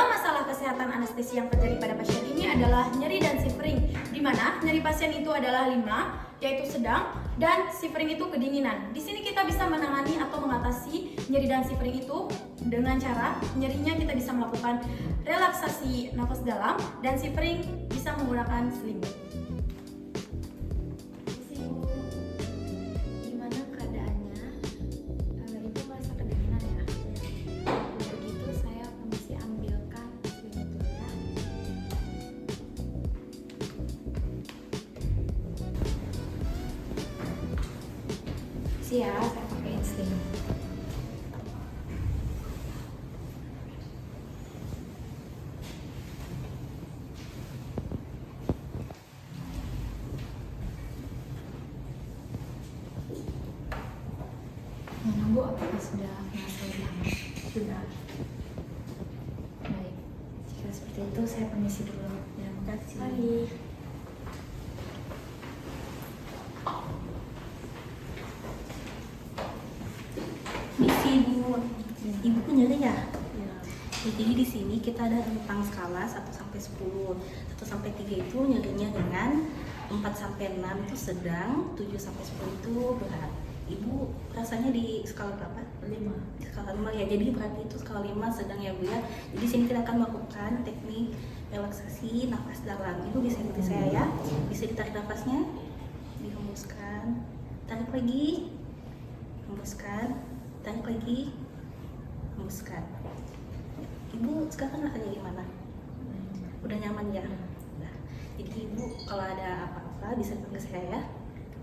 masalah kesehatan anestesi yang terjadi pada pasien ini adalah nyeri dan shivering, di mana nyeri pasien itu adalah 5, yaitu sedang, dan shivering itu kedinginan. Di sini kita bisa menangani atau mengatasi nyeri dan shivering itu dengan cara nyerinya kita bisa melakukan relaksasi nafas dalam, dan shivering bisa menggunakan selimut. Ya, saya pakai selimut. Bu, apakah sudah merasa lebih aman? Sudah. Baik, jika seperti itu saya permisi dulu. Terima kasih. Mari. Ibu punya ya? Ya. Jadi di sini kita ada tentang skala 1 sampai 10. 1 sampai 3 itu nyerinya ringan, 4 sampai 6 itu sedang, 7 sampai 10 itu berat. Ibu rasanya di skala berapa? 5. Skala 5 ya. Jadi berarti itu skala 5 sedang ya Bu ya. Jadi di sini kita akan melakukan teknik relaksasi nafas dalam. Ibu bisa ikuti saya ya. Bisa ditarik nafasnya, dihembuskan, tarik lagi, hembuskan, tarik lagi, hembuskan. Ibu sekarang rasanya gimana? Udah nyaman ya? Nah, jadi Ibu kalau ada apa-apa bisa panggil saya ya.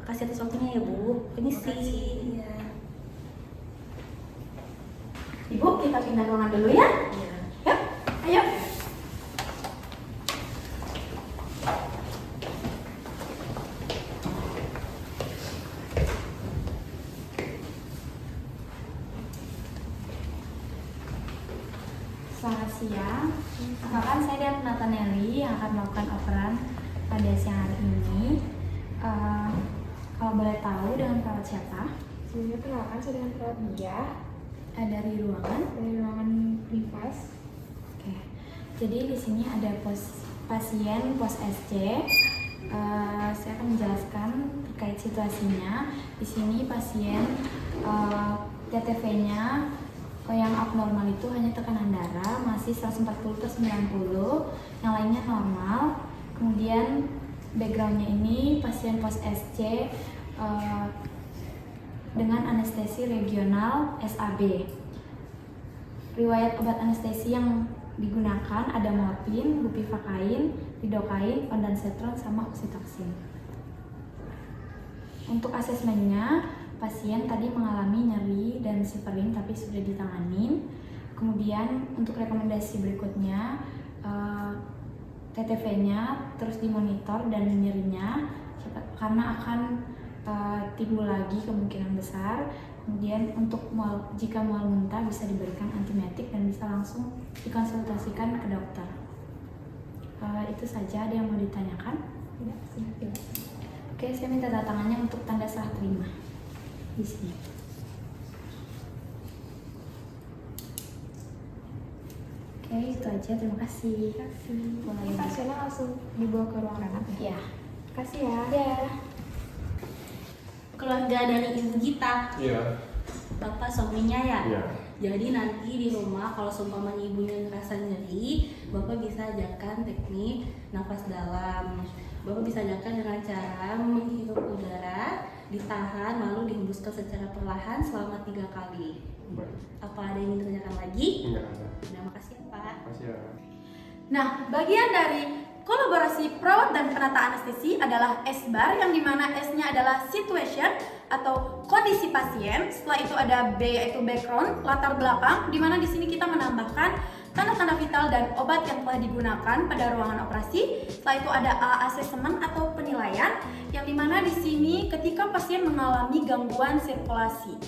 Makasih atas waktunya ya Bu. Permisi. Ya. Ibu, kita pindah ruangan dulu ya. Ya. Yuk, ayo. Selamat siang. Perkenalkan saya dan Nathanieli yang akan melakukan operan pada siang hari ini. Kalau boleh tahu dengan perawat siapa? Sebelumnya perkenalkan saya dengan perawat Dia Dari ruangan. dari ruangan privas. Oke. Jadi di sini ada pasien pos SC. Saya akan menjelaskan terkait situasinya. Di sini pasien TTV-nya yang abnormal itu hanya tekanan darah masih 140/90, yang lainnya normal. Kemudian backgroundnya ini pasien pos SC dengan anestesi regional SAB. Riwayat obat anestesi yang digunakan ada morfin, bupivakain, lidokain, ondansetron, sama oksitoksin. Untuk asesmennya, pasien tadi mengalami nyeri dan shivering tapi sudah ditangani. Kemudian untuk rekomendasi berikutnya, TTV-nya terus dimonitor dan nyerinya karena akan timbul lagi kemungkinan besar. Kemudian untuk jika mual muntah bisa diberikan antibiotik dan bisa langsung dikonsultasikan ke dokter. Itu saja. Ada yang mau ditanyakan? Tidak, sudah. Oke, saya minta tanda tangannya untuk tanda serah terima di sini. Oke, itu aja. Terima kasih. Ini pasiennya langsung dibawa ke ruang rawat ya? Ya. Kasih ya. Ya. Keluarga dari Ibu Gita. Iya. Bapak suaminya ya? Iya. Jadi nanti di rumah kalau seumpamanya ibunya ngerasa nyeri, Bapak bisa ajarkan teknik nafas dalam. Bapak bisa ajarkan dengan cara menghirup udara, ditahan lalu dihembuskan secara perlahan selama 3 kali. Baik. Apa ada yang ingin ditanyakan lagi? Enggak ada. Terima kasih ya Pak. Makasih ya. Nah, bagian dari kolaborasi perawat dan penata anestesi adalah S-bar, yang dimana S-nya adalah situation atau kondisi pasien. Setelah itu ada B, yaitu background, latar belakang, dimana di sini kita menambahkan tanda-tanda vital dan obat yang telah digunakan pada ruangan operasi. Setelah itu ada A, assessment atau penilaian, yang dimana di sini ketika pasien mengalami gangguan sirkulasi.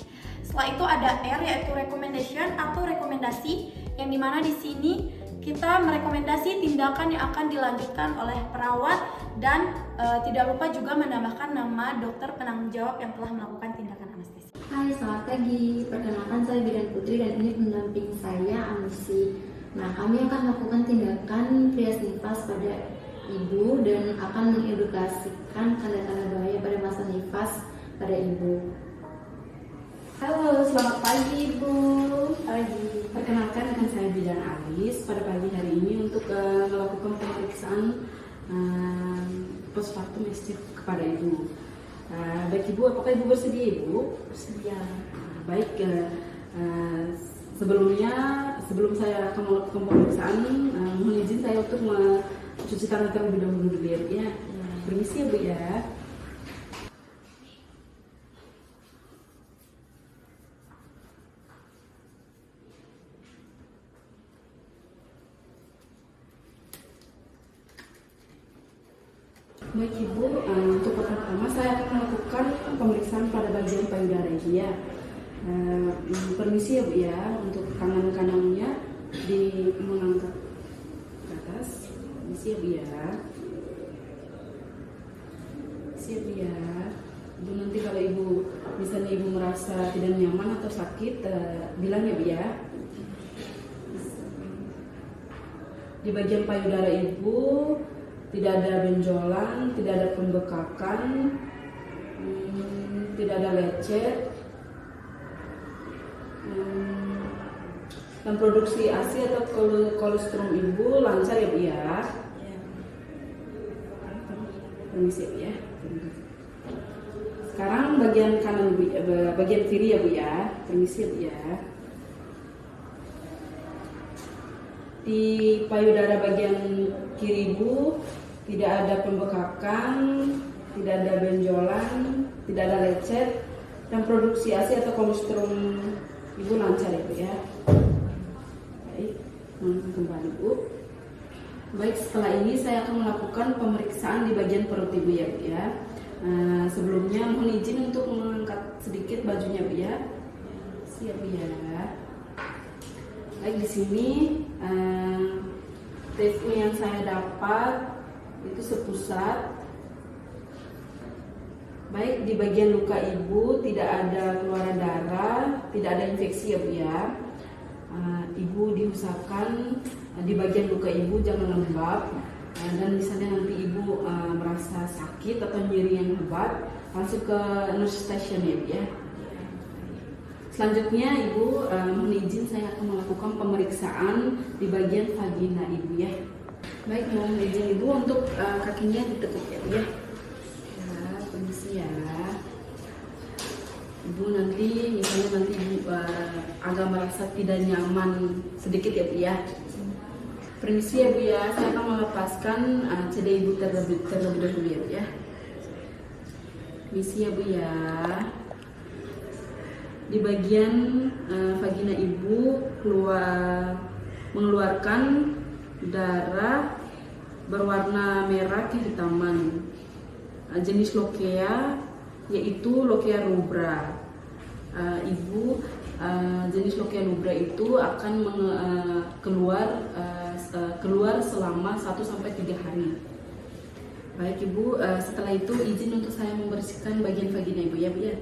Setelah itu ada R, yaitu recommendation atau rekomendasi, yang dimana di sini kita merekomendasi tindakan yang akan dilanjutkan oleh perawat dan tidak lupa juga menambahkan nama dokter penanggung jawab yang telah melakukan tindakan anestesi. Hai, selamat pagi. Perkenalkan saya Bidan Putri dan ini pendamping saya Anusi. Nah, kami akan melakukan tindakan trias nifas pada ibu dan akan mengedukasikan tanda-tanda bahaya pada masa nifas pada ibu. Halo, selamat pagi Ibu. Pagi. Perkenalkan dengan saya Bidan Alis pada pagi hari ini untuk melakukan pemeriksaan postpartum ST kepada Ibu. Baik Ibu, apakah Ibu bersedia Ibu? Bersedia. Baik, sebelum saya akan melakukan pemeriksaan, mohon izin saya untuk mencuci tangan terlebih dahulu dulu ya. Permisi ya Bu ya. Baik Ibu, untuk pertama saya akan melakukan pemeriksaan pada bagian payudara Ibu ya. Permisi ya Bu ya, untuk tangan kanannya mengangkat ke atas. Permisi ya Bu ya. Permisi ya Bu ya. Ibu nanti kalau Ibu misalnya Ibu merasa tidak nyaman atau sakit, bilang ya Bu ya. Di bagian payudara Ibu tidak ada benjolan, tidak ada pembekakan, tidak ada lecet, dan produksi ASI atau kolostrum ibu lancar ya Bu ya. Permisi ya Bu ya. Sekarang bagian kanan Bu, bagian kiri ya Bu ya. Permisi ya Bu ya. Di payudara bagian kiri Ibu tidak ada pembekakan, tidak ada benjolan, tidak ada lecet, dan produksi ASI atau kolostrum Ibu lancar ya Bu ya. Baik, kembali Bu. Baik, setelah ini saya akan melakukan pemeriksaan di bagian perut Ibu ya Bu ya. Sebelumnya mohon izin untuk mengangkat sedikit bajunya Bu ya. Siap Bu ya. Baik, di sini TFU yang saya dapat itu sepusat. Baik, di bagian luka ibu tidak ada keluaran darah, tidak ada infeksi ya Bu ya. Ibu diusahakan di bagian luka ibu jangan lembab, dan misalnya nanti ibu merasa sakit atau nyeri yang hebat, langsung ke nurse station ya Bu ya. Selanjutnya Ibu, mohon izin saya akan melakukan pemeriksaan di bagian vagina Ibu ya. Baik, mohon izin Ibu untuk kakinya ditekuk ya Bu ya. Ya, permisi ya. Ibu nanti misalnya Ibu agak merasa tidak nyaman sedikit ya Bu ya. Permisi ya Bu ya, saya akan melepaskan CD Ibu terlebih dahulu ya Bu ya. Permisi ya Bu ya. Di bagian vagina ibu mengeluarkan darah berwarna merah kehitaman, jenis lokea yaitu lokea rubra. Ibu jenis lokea rubra itu akan keluar selama 1-3 hari. Baik Ibu, setelah itu izin untuk saya membersihkan bagian vagina Ibu ya Bu ya.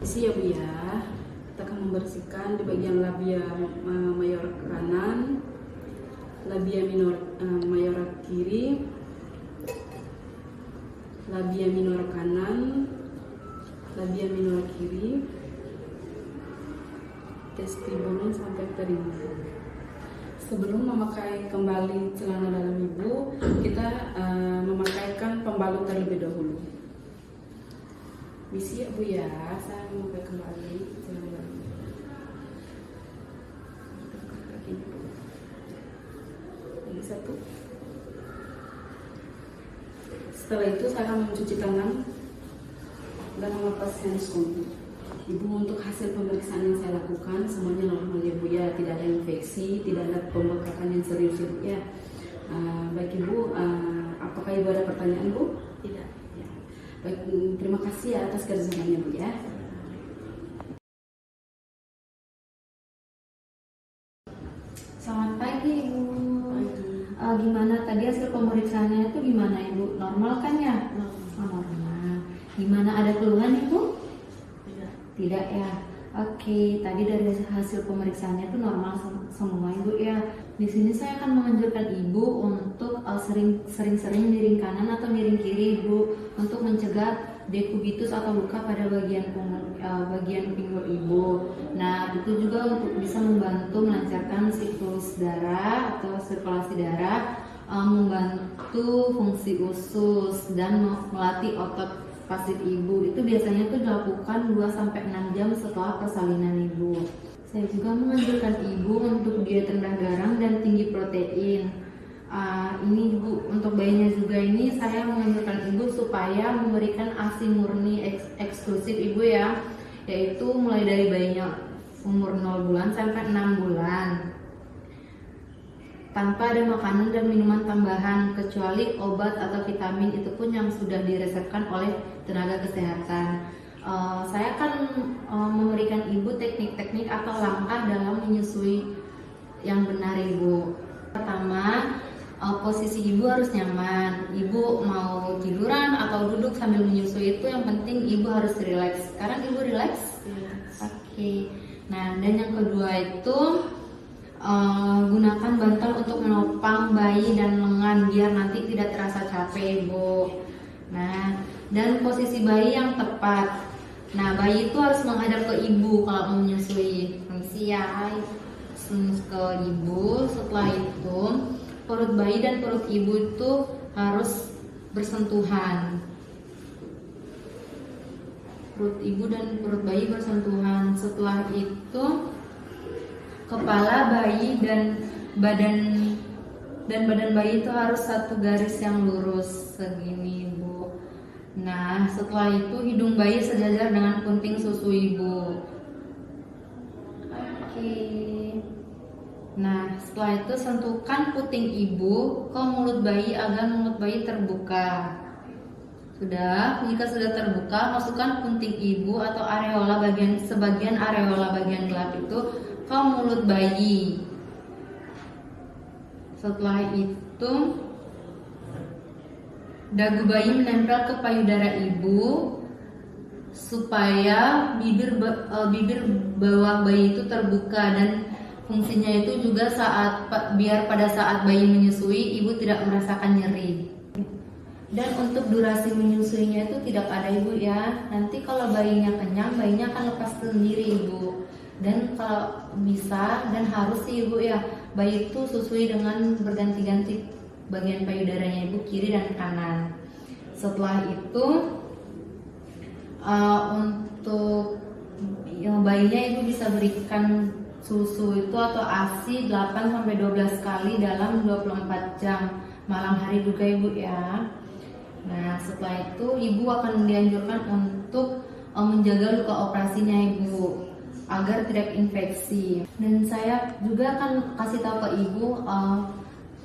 Isi ya Bu ya, kita akan membersihkan di bagian labia mayor kanan, labia minor mayor kiri, labia minor kanan, labia minor kiri, testibonum sampai perineum. Sebelum memakai kembali celana dalam ibu, kita memakaikan pembalut terlebih dahulu. Misi ya Bu ya, saya memakai kembali celana dalam. Ini satu. Setelah itu saya akan mencuci tangan dan melepas handscoon. Ibu, untuk hasil pemeriksaan yang saya lakukan semuanya normal ya Bu ya, tidak ada infeksi, tidak ada pembekakan yang serius ya Bu ya. Baik Ibu, apakah Ibu ada pertanyaan Bu? Tidak. Ya. Baik, terima kasih ya atas kerjasamanya Bu ya. Selamat pagi Ibu. Gimana tadi hasil pemeriksaannya itu gimana Ibu? Normal kan ya? Normal. Gimana, ada keluhan Ibu? Tidak. Tidak ya. Oke, tadi dari hasil pemeriksaannya itu normal semua Ibu ya. Di sini saya akan menganjurkan Ibu untuk sering-sering miring kanan atau miring kiri Ibu untuk mencegah dekubitus atau luka pada bagian pinggul Ibu. Nah, itu juga untuk bisa membantu melancarkan siklus darah atau sirkulasi darah, membantu fungsi usus dan melatih otot pasif Ibu. Itu biasanya tuh dilakukan 2-6 jam setelah persalinan Ibu. Saya juga menganjurkan Ibu untuk diet rendah garam dan tinggi protein. Ini Ibu, untuk bayinya juga ini saya menganjurkan Ibu supaya memberikan ASI murni eksklusif Ibu ya, yaitu mulai dari bayinya umur 0 bulan sampai 6 bulan. Tanpa ada makanan dan minuman tambahan kecuali obat atau vitamin, itu pun yang sudah diresepkan oleh tenaga kesehatan. Saya akan memberikan Ibu teknik-teknik atau langkah dalam menyusui yang benar Ibu. Pertama, posisi Ibu harus nyaman. Ibu mau tiduran atau duduk sambil menyusui, itu yang penting Ibu harus rileks. Sekarang Ibu rileks? Oke. Nah, dan yang kedua itu gunakan bantal untuk menopang bayi dan lengan biar nanti tidak terasa capek Ibu. Nah, dan posisi bayi yang tepat. Nah, bayi itu harus menghadap ke Ibu kalau mau menyusui. Permisi ya, ke Ibu. Setelah itu perut bayi dan perut Ibu itu harus bersentuhan. Perut Ibu dan perut bayi bersentuhan. Setelah itu kepala bayi dan badan bayi itu harus satu garis yang lurus segini Ibu. Nah, setelah itu hidung bayi sejajar dengan punting susu Ibu. Oke. Nah, setelah itu sentuhkan puting Ibu ke mulut bayi agar mulut bayi terbuka. Jika sudah terbuka, masukkan punting Ibu atau sebagian areola bagian gelap itu ke mulut bayi. Setelah itu dagu bayi menempel ke payudara Ibu supaya bibir bawah bayi itu terbuka, dan fungsinya itu juga biar pada saat bayi menyusui Ibu tidak merasakan nyeri. Dan untuk durasi menyusuinya itu tidak ada Ibu ya. Nanti kalau bayinya kenyang, bayinya akan lepas sendiri Ibu. Dan kalau bisa dan harus sih Ibu ya, bayi itu susui dengan berganti-ganti bagian payudaranya Ibu, kiri dan kanan. Setelah itu untuk bayinya Ibu bisa berikan susu itu atau ASI 8-12 kali dalam 24 jam, malam hari juga Ibu ya. Nah, setelah itu Ibu akan dianjurkan untuk menjaga luka operasinya Ibu agar tidak infeksi. Dan saya juga akan kasih tahu ke Ibu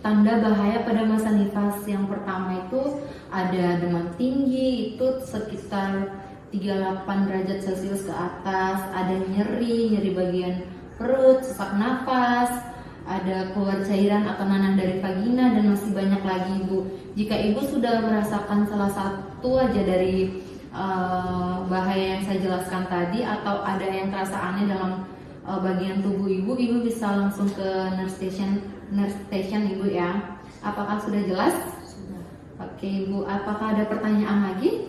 tanda bahaya pada masa nifas. Yang pertama itu ada demam tinggi, itu sekitar 38 derajat Celcius ke atas, ada nyeri bagian perut, sesak nafas, ada keluar cairan atau nanah dari vagina, dan masih banyak lagi Ibu. Jika Ibu sudah merasakan salah satu aja dari bahaya yang saya jelaskan tadi, atau ada yang terasa aneh dalam bagian tubuh Ibu bisa langsung ke nurse station Ibu ya. Apakah sudah jelas? Sudah. Oke Ibu, apakah ada pertanyaan lagi?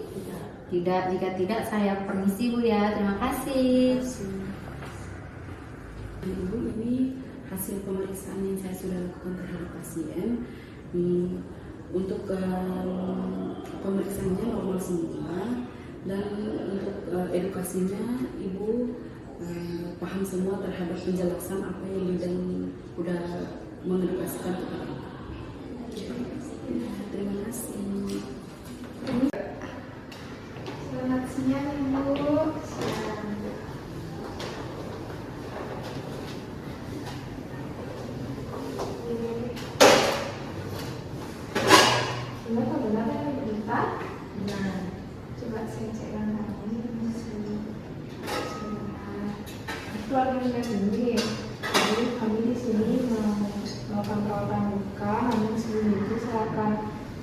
Tidak. Jika tidak, saya permisi Ibu ya. Terima kasih. Ibu, ini hasil pemeriksaan yang saya sudah lakukan terhadap pasien. Untuk pemeriksaannya normal semua, dan untuk edukasinya Ibu paham semua terhadap penjelasan apa yang bidan udah mengedukasikan kepada Ibu. Terima kasih. Selamat siang Ibu. Kenapa benar yang berita? Nah, Coba saya cek langkahnya. Keluarga ini, jadi kami di sini melakukan perawatan luka. Namun sebelum itu saya akan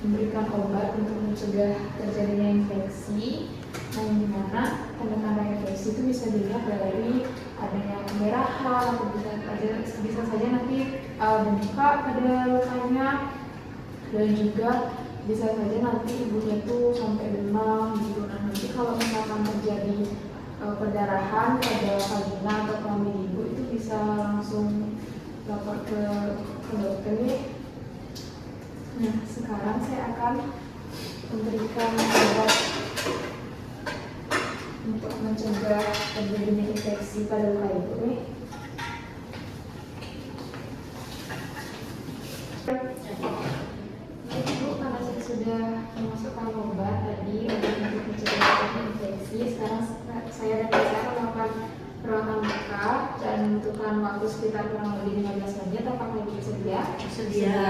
memberikan obat untuk mencegah terjadinya infeksi. Nah, yang dimana tanda-tanda infeksi itu bisa dilihat dari adanya kemerahan atau bisa saja nanti membuka pada lukanya, dan juga bisa saja nanti ibunya tuh sampai demam gitu. Nah, nanti kalau misalkan terjadi perdarahan pada vagina atau kelamin ibu itu bisa langsung lapor ke dokter nih. Nah, sekarang saya akan memberikan obat untuk mencegah terjadinya infeksi pada luka ibu nih. Ibu, karena saya sudah memasukkan obat tadi untuk mencegah infeksi, sekarang saya dan saya akan melakukan perawatan luka dan membutuhkan waktu sekitar kurang lebih 15 menit. Apakah ibu bersedia? Bersedia.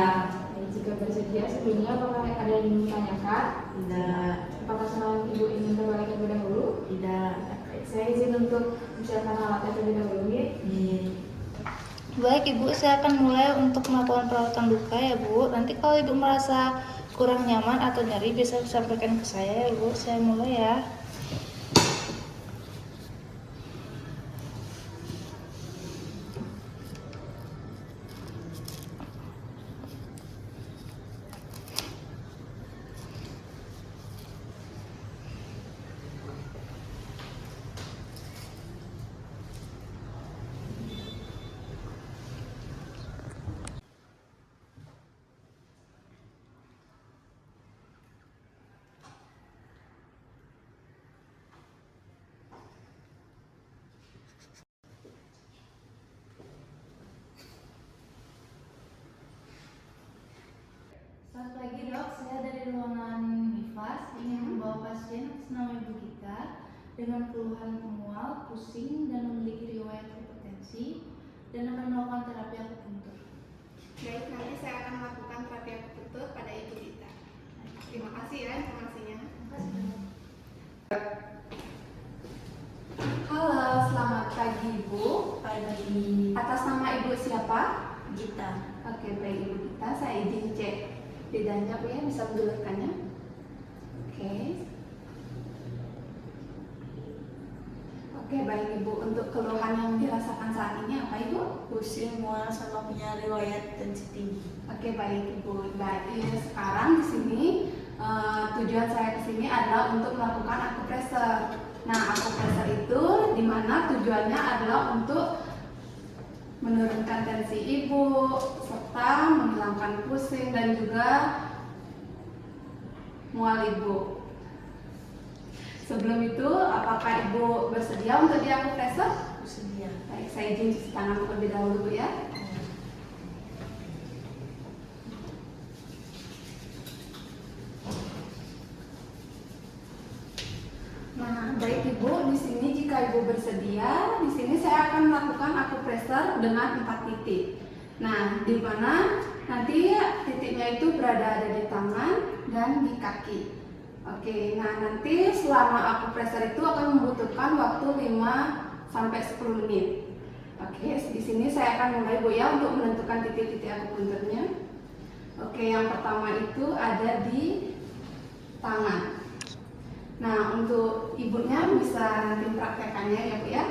Jika bersedia, sebelumnya apakah ada yang ingin ditanyakan? Tidak. Apakah senang ibu ingin berbalik terlebih dahulu? Tidak. Baik, saya izin untuk mempersiapkan alatnya terlebih dahulu ya. Baik Ibu, saya akan mulai untuk melakukan perawatan luka ya Bu. Nanti kalau Ibu merasa kurang nyaman atau nyeri bisa sampaikan ke saya ya Bu. Saya mulai ya. Selamat pagi dok, saya dari ruangan Mifas ingin membawa pasien atas nama ibu kita dengan keluhan mual, pusing, dan memiliki riwayat hipertensi dan akan melakukan terapi akupuntur. Baik, nanti saya akan melakukan terapi akupuntur pada ibu kita. Terima kasih ya informasinya. Halo, selamat pagi Ibu. Pagi. Atas nama Ibu siapa? Gita. Oke, baik Ibu Gita, saya izin cek lidahnya Bu ya, bisa menjelaskannya. Oke. Oke, baik Ibu, untuk keluhan yang dirasakan saat ini apa Ibu? Pusing, mual, sama punya riwayat tensi tinggi. Oke, baik Ibu. Baik, sekarang di sini tujuan saya ke sini adalah untuk melakukan akupressor. Nah, akupressor itu dimana tujuannya adalah untuk menurunkan tensi ibu serta menghilangkan pusing dan juga mual ibu. Sebelum itu, apakah ibu bersedia untuk di akupressor? Bersedia. Baik, saya izin cuci tangan terlebih dahulu Bu ya. Nah, baik Ibu, di sini jika Ibu bersedia, di sini saya akan melakukan akupressor dengan 4 titik. Nah, di mana nanti titiknya itu berada di tangan dan di kaki. Oke, nah nanti selama akupressor itu akan membutuhkan waktu 5 sampai 10 menit. Oke, di sini saya akan mulai Bu ya untuk menentukan titik-titik akupunturnya. Oke, yang pertama itu ada di tangan. Nah, untuk ibunya bisa nanti praktekannya ya Bu ya.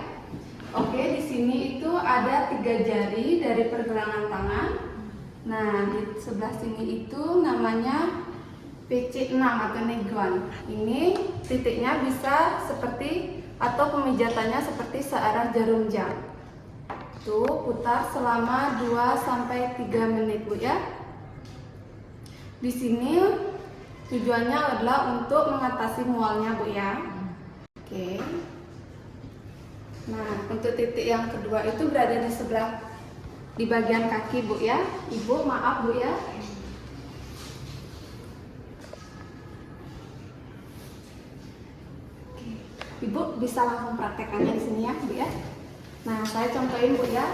Oke, di sini itu ada 3 jari dari pergelangan tangan. Nah, di sebelah sini itu namanya PC6 atau negon. Ini titiknya bisa seperti atau pemijatannya seperti searah jarum jam. Tuh, putar selama 2 sampai 3 menit Bu ya. Di sini tujuannya adalah untuk mengatasi mualnya Bu ya. Oke. Nah, untuk titik yang kedua itu berada di sebelah di bagian kaki Bu ya. Ibu maaf Bu ya. Oke. Ibu bisa langsung praktekannya di sini ya Bu ya. Nah, saya contohin Bu ya.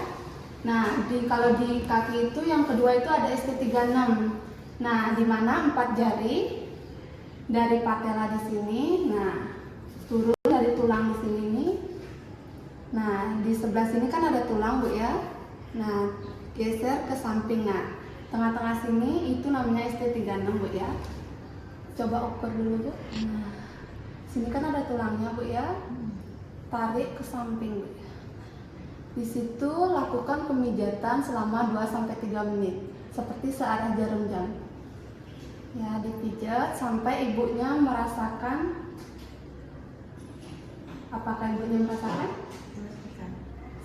Nah, kalau di kaki itu yang kedua itu ada ST36. Nah, di mana 4 jari dari patella di sini, nah turun dari tulang di sini nih. Nah, di sebelah sini kan ada tulang Bu ya. Nah, geser ke samping. Nah, tengah-tengah sini itu namanya ST36 Bu ya. Coba ukur dulu Bu. Nah, Sini kan ada tulangnya Bu ya. Tarik ke samping Bu. Di situ lakukan pemijatan selama 2-3 menit seperti searah jarum jam. Ya, dipijat sampai ibunya merasakan. Apakah ibunya merasakan?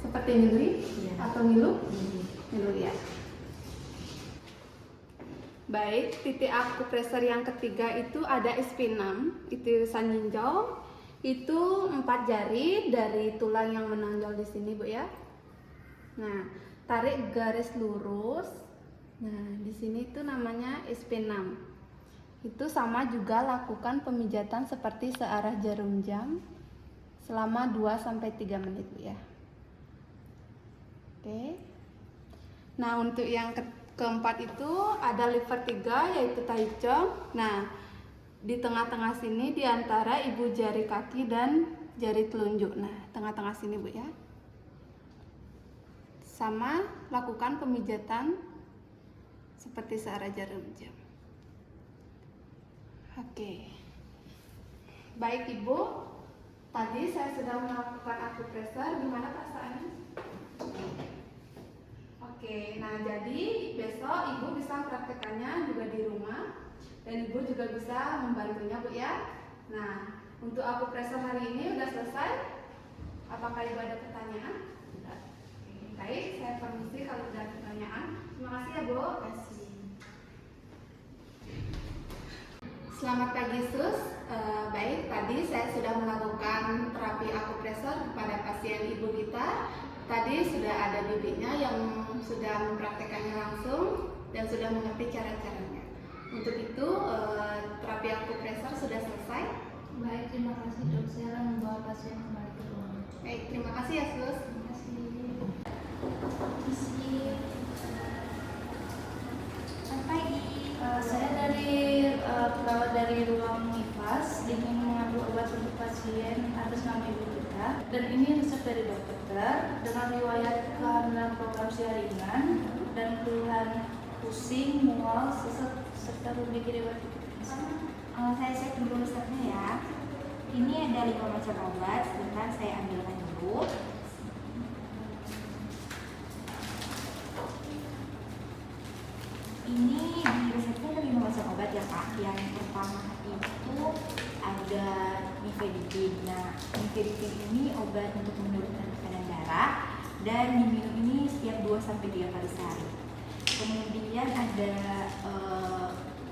Seperti nyeri atau ngilu? Ngilu ya. Baik, titik akupresur yang ketiga itu ada SP6, itu saninjau. Itu 4 jari dari tulang yang menonjol di sini Bu ya. Nah, tarik garis lurus. Nah, di sini itu namanya SP6. Itu sama juga lakukan pemijatan seperti searah jarum jam selama 2-3 menit Bu ya. Oke. Nah, untuk yang keempat itu ada liver 3 yaitu taichung. Nah, di tengah-tengah sini di antara ibu jari kaki dan jari telunjuk. Nah, tengah-tengah sini Bu ya. Sama lakukan pemijatan seperti searah jarum jam. Oke. Baik Ibu, tadi saya sudah melakukan akupresur, gimana perasaannya? Oke, nah jadi besok Ibu bisa praktekannya juga di rumah dan Ibu juga bisa membantunya Bu ya. Nah, untuk akupresur hari ini udah selesai. Apakah Ibu ada pertanyaan? Tidak. Baik, saya permisi kalau ada pertanyaan. Terima kasih ya Bu. Terima kasih. Selamat pagi Sus. Baik, tadi saya sudah melakukan terapi akupresur kepada pasien ibu kita. Tadi sudah ada bibitnya yang sudah mempraktekannya langsung dan sudah mengerti cara-caranya. Untuk itu terapi akupresur sudah selesai. Baik, terima kasih dok. Saya akan membawa pasien kembali ke ruangan. Baik, terima kasih ya Sus. Terima kasih. Selamat pagi. Saya dari perawat dari ruang nifas ingin mengambil obat untuk pasien atas nama ibu kita. Dan ini resep dari dokter dengan riwayat kehamilan program ringan dan keluhan pusing, mual, sesek serta memiliki riwayat Saya cek dulu resepnya ya. Ini ada 5 macam obat. Sebentar saya ambilkan dulu. Ini di resepnya ada 5 macam obat ya Pak. Yang pertama itu ada nifedipin. Nah, nifedipin ini obat untuk menurunkan tekanan darah dan diminum ini setiap 2-3 kali sehari. Kemudian ada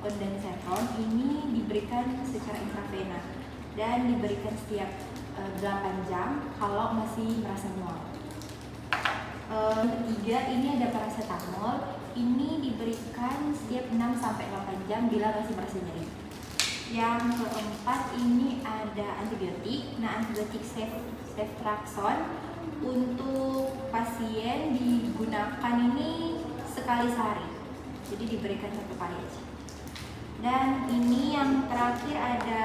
ondansetron, ini diberikan secara intravena dan diberikan setiap 8 jam kalau masih merasa mual. Ketiga, ini ada paracetamol. Ini diberikan setiap 6-8 jam bila masih merasa nyeri. Yang keempat, ini ada antibiotik. Nah, antibiotik ceftriaxone untuk pasien digunakan ini sekali sehari. Jadi diberikan 1 kali aja. Dan ini yang terakhir ada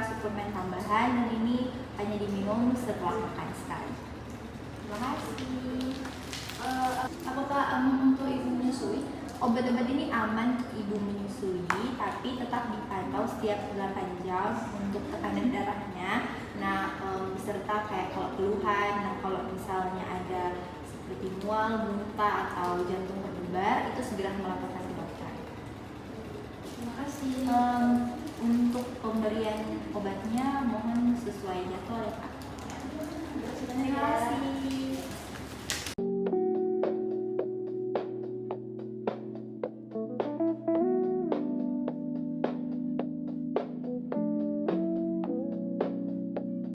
suplemen tambahan dan ini hanya diminum setelah makan sekali. Terima kasih. apakah aman untuk ibu menyusui? Obat-obat ini aman ibu menyusui, tapi tetap dipantau setiap 8 jam untuk tekanan darahnya. Nah, beserta kayak kalau keluhan, nah kalau misalnya ada seperti mual, muntah atau jantung berdebar, itu segera melaporkan